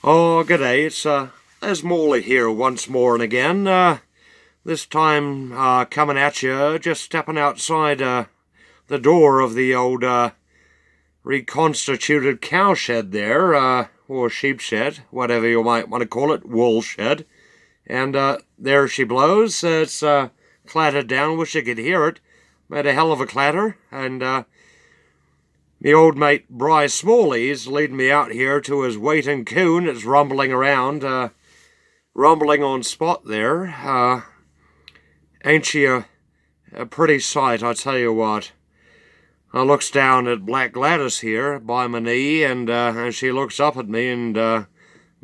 Oh, g'day. There's Mauley here once more and again. This time, coming at you, just stepping outside, the door of the old, reconstituted cow shed there, or sheep shed, whatever you might want to call it, wool shed. And, there she blows. It's, clattered down. Wish you could hear it. Made a hell of a clatter. And, the old mate Bryce Smalley's leading me out here to his waiting coon. It's rumbling around, rumbling on spot there. Ain't she a pretty sight, I tell you what. I looks down at Black Gladys here by my knee, and she looks up at me and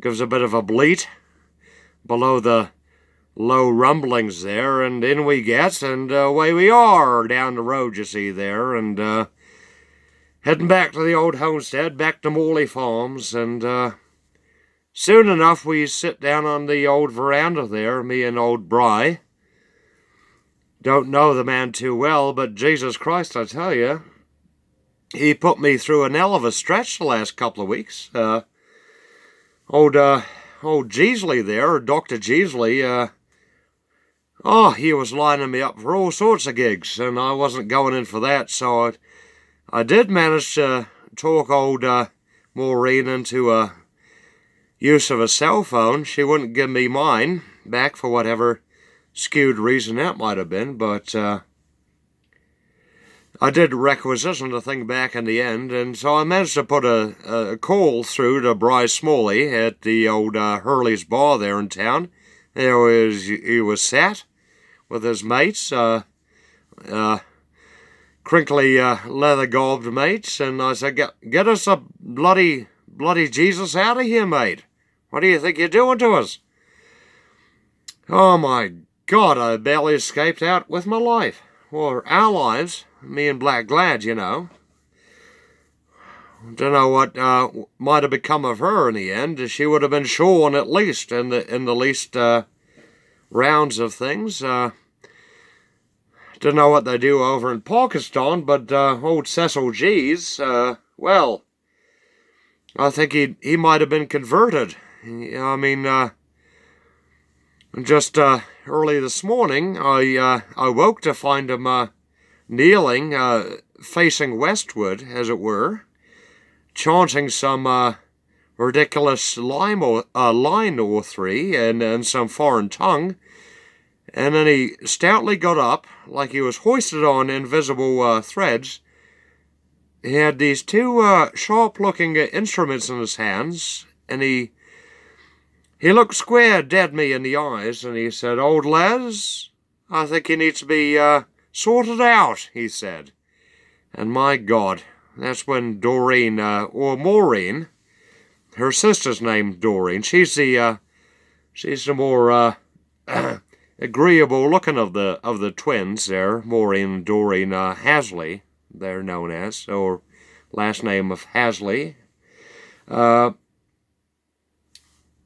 gives a bit of a bleat below the low rumblings there, and in we get, and away we are down the road, you see there, and heading back to the old homestead, back to Mauley Farms, and soon enough we sit down on the old veranda there, me and old Bry. Don't know the man too well, but Jesus Christ, I tell you, he put me through an hell of a stretch the last couple of weeks. Old Jeasley there, Dr. Jeasley, he was lining me up for all sorts of gigs, and I wasn't going in for that, so I did manage to talk old Maureen into use of a cell phone. She wouldn't give me mine back for whatever skewed reason that might have been, but I did requisition the thing back in the end, and so I managed to put a call through to Bryce Smalley at the old Hurley's bar there in town. He was sat with his mates, crinkly, leather-garbed mates, and I said, get us a bloody Jesus out of here, mate. What do you think you're doing to us? Oh, my God, I barely escaped out with my life. Or our lives, me and Black Glad, you know. Don't know what might have become of her in the end. She would have been shorn at least in the least rounds of things. Don't know what they do over in Pakistan, but old Cecil G's, well, I think he might have been converted. I mean, just early this morning, I woke to find him kneeling, facing westward, as it were, chanting some ridiculous line or three in some foreign tongue. And then he stoutly got up, like he was hoisted on invisible threads. He had these two sharp-looking instruments in his hands, and he looked square dead me in the eyes, and he said, "Old Les, I think he needs to be sorted out," he said. And my God, that's when Doreen, or Maureen, her sister's named Doreen, she's the more agreeable looking of the twins there, Maureen and Doreen Hasley, they're known as, or last name of Hasley.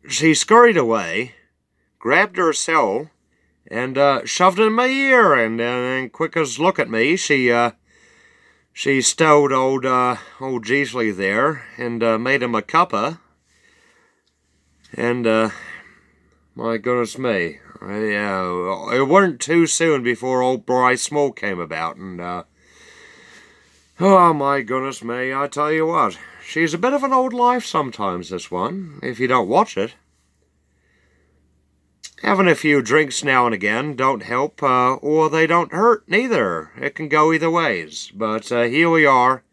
She scurried away, grabbed her cell, and shoved it in my ear, and then quick as look at me, she stowed old Jeasley there, and made him a cuppa, and my goodness me, it weren't too soon before old Bryce Small came about, and oh my goodness me, I tell you what, she's a bit of an old life sometimes, this one, if you don't watch it. Having a few drinks now and again don't help, or they don't hurt neither. It can go either ways. But here we are,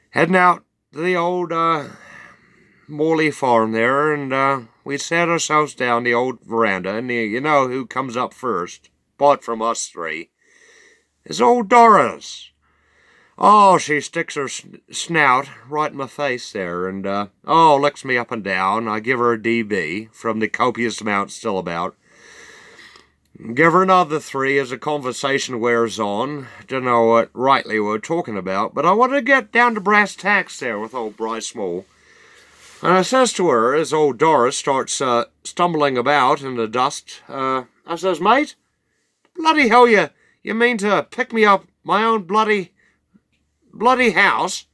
heading out to the old Mauley farm there, and we sat ourselves down the old veranda, and you know who comes up first, apart from us three, is old Doris. Oh, she sticks her snout right in my face there, and, licks me up and down. I give her a DB from the copious amount still about. Give her another 3 as the conversation wears on. Don't know what rightly we're talking about, but I wanted to get down to brass tacks there with old Bryce Small. And I says to her, as old Doris starts stumbling about in the dust, I says, "Mate, bloody hell, you mean to pick me up my own bloody house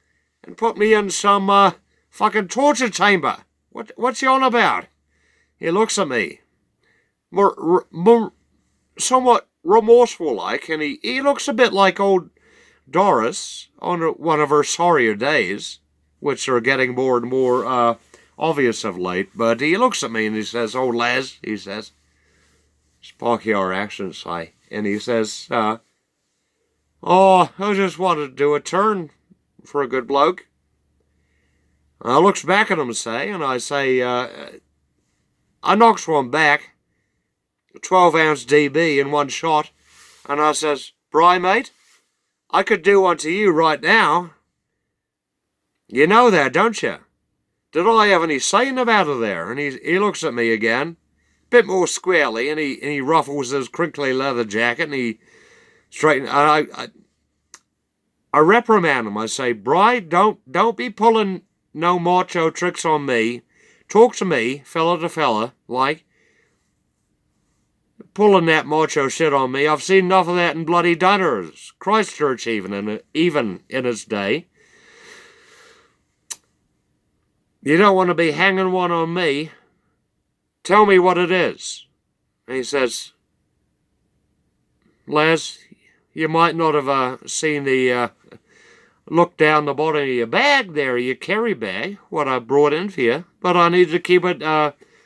and put me in some fucking torture chamber? What's you on about? He looks at me, more somewhat remorseful like, and he looks a bit like old Doris on one of her sorrier days, which are getting more and more obvious of late. But he looks at me and he says, "Old lass," he says, "Sparky our accents, and he says, "Oh, I just wanted to do a turn for a good bloke." I looks back at him, and I say, I knocks one back, a 12-ounce DB in one shot, and I says, "Bry, mate, I could do one to you right now. You know that, don't you? Did I have any saying about it there?" And he looks at me again, bit more squarely, and he ruffles his crinkly leather jacket, and he straightens. I reprimand him. I say, "Bry, don't be pulling no macho tricks on me. Talk to me, fella to fella, like. Pulling that macho shit on me. I've seen enough of that in bloody Dunners, Christchurch even in its day. You don't want to be hanging one on me. Tell me what it is." And he says, "Les, you might not have seen the look down the bottom of your bag there, your carry bag, what I brought in for you, but I need to keep it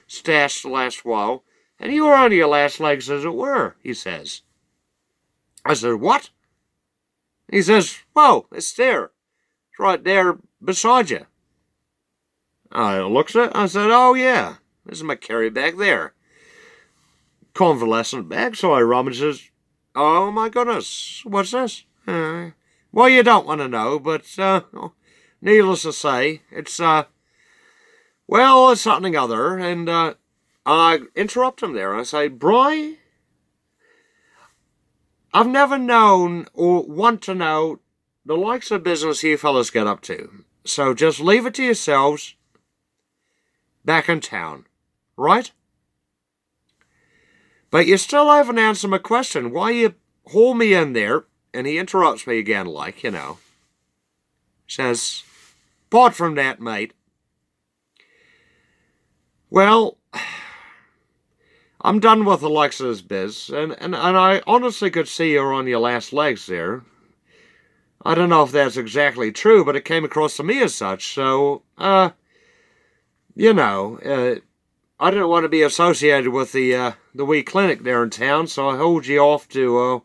stashed the last while. And you were on your last legs, as it were," he says. I said, "What?" He says, "Whoa, it's there. It's right there beside you." I looks at it. I said, "Oh, yeah, this is my carry bag there. Convalescent bag." So I rummages. "Oh, my goodness, what's this?" Well, you don't want to know, but needless to say, it's something other. And I interrupt him there. I say, "Bry, I've never known or want to know the likes of business you fellas get up to. So just leave it to yourselves back in town, right? But you still haven't answered my question. Why you haul me in there?" And he interrupts me again, like, says, "Apart from that, mate, well, I'm done with the likes of this biz, and I honestly could see you're on your last legs there. I don't know if that's exactly true, but it came across to me as such, so, I didn't want to be associated with the wee clinic there in town, so I hauled you off to,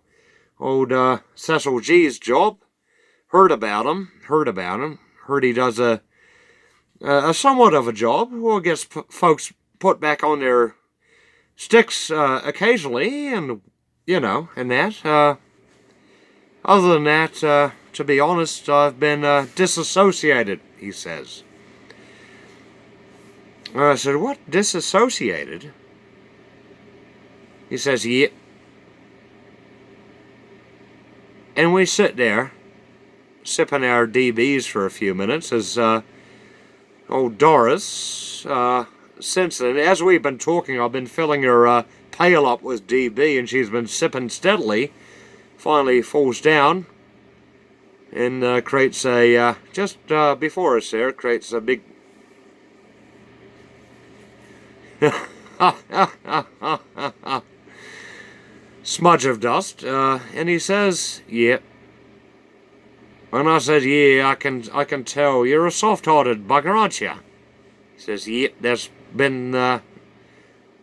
old Cecil G's job. Heard about him. Heard he does a somewhat of a job. Well, gets folks put back on their sticks occasionally, and and that. Other than that, to be honest, I've been disassociated," he says. I said, "What, disassociated?" He says, "Yeah." And we sit there, sipping our DBs for a few minutes, as old Doris, since then, as we've been talking, I've been filling her pail up with DB, and she's been sipping steadily, finally falls down, and creates a, just before us there, creates a big... smudge of dust, and he says, "Yep." And I said, "Yeah, I can tell. You're a soft-hearted bugger, aren't you?" He says, "Yep, that's been the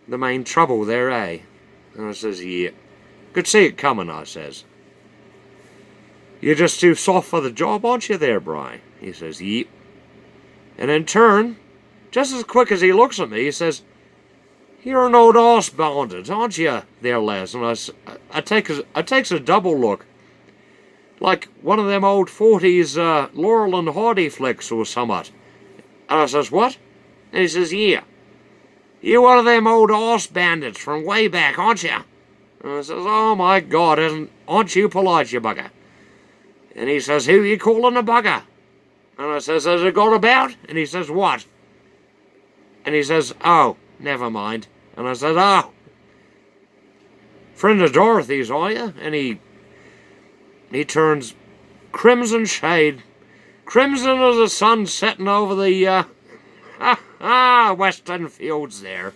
main trouble there, eh?" And I says, "Yep. Could see it coming," I says. "You're just too soft for the job, aren't you there, Bry?" He says, "Yep." And in turn, just as quick as he looks at me, he says, "You're an old arse bandit, aren't you, there, Les?" And I takes a double look, like one of them old 40s Laurel and Hardy flicks or somewhat. And I says, "What?" And he says, "Yeah. You're one of them old arse bandits from way back, aren't you?" And I says, "Oh my God, aren't you polite, you bugger?" And he says, "Who you calling a bugger?" And I says, "Has it got about?" And he says, "What?" And he says, "Oh, never mind." And I said, "Oh, friend of Dorothy's, are you?" And he turns crimson shade, crimson as the sun setting over the Western Fields there.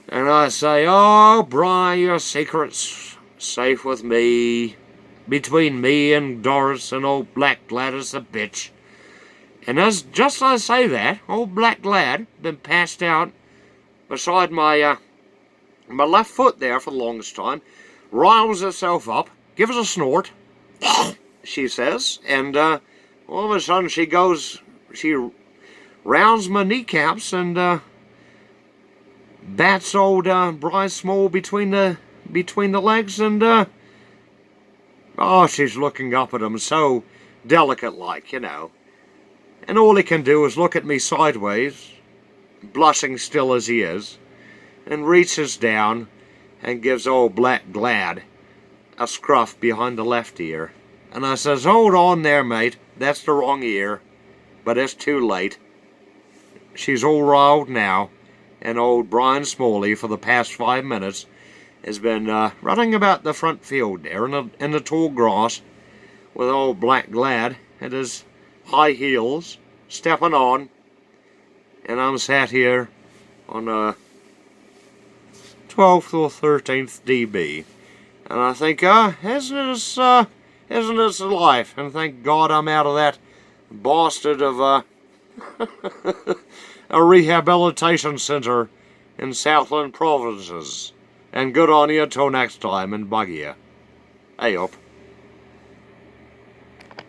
And I say, oh, Brian, your secret's safe with me, between me and Doris and old Black Gladys the bitch. And as just as I say that, old Black Glad been passed out beside my left foot there for the longest time, riles herself up, gives a snort, she says, and all of a sudden she rounds my kneecaps and bats old Bryce Small between the legs, and she's looking up at him so delicate-like, you know. And all he can do is look at me sideways, blushing still as he is, and reaches down and gives old Black Glad a scruff behind the left ear. And I says, hold on there, mate, that's the wrong ear, but it's too late. She's all riled now, and old Brian Smalley, for the past 5 minutes, has been running about the front field there in the tall grass with old Black Glad at his high heels, stepping on, and I'm sat here on 12th or 13th DB, and I think, isn't this life? And thank God I'm out of that bastard of a rehabilitation center in Southland provinces. And good on you till next time, and bug you. Hey up.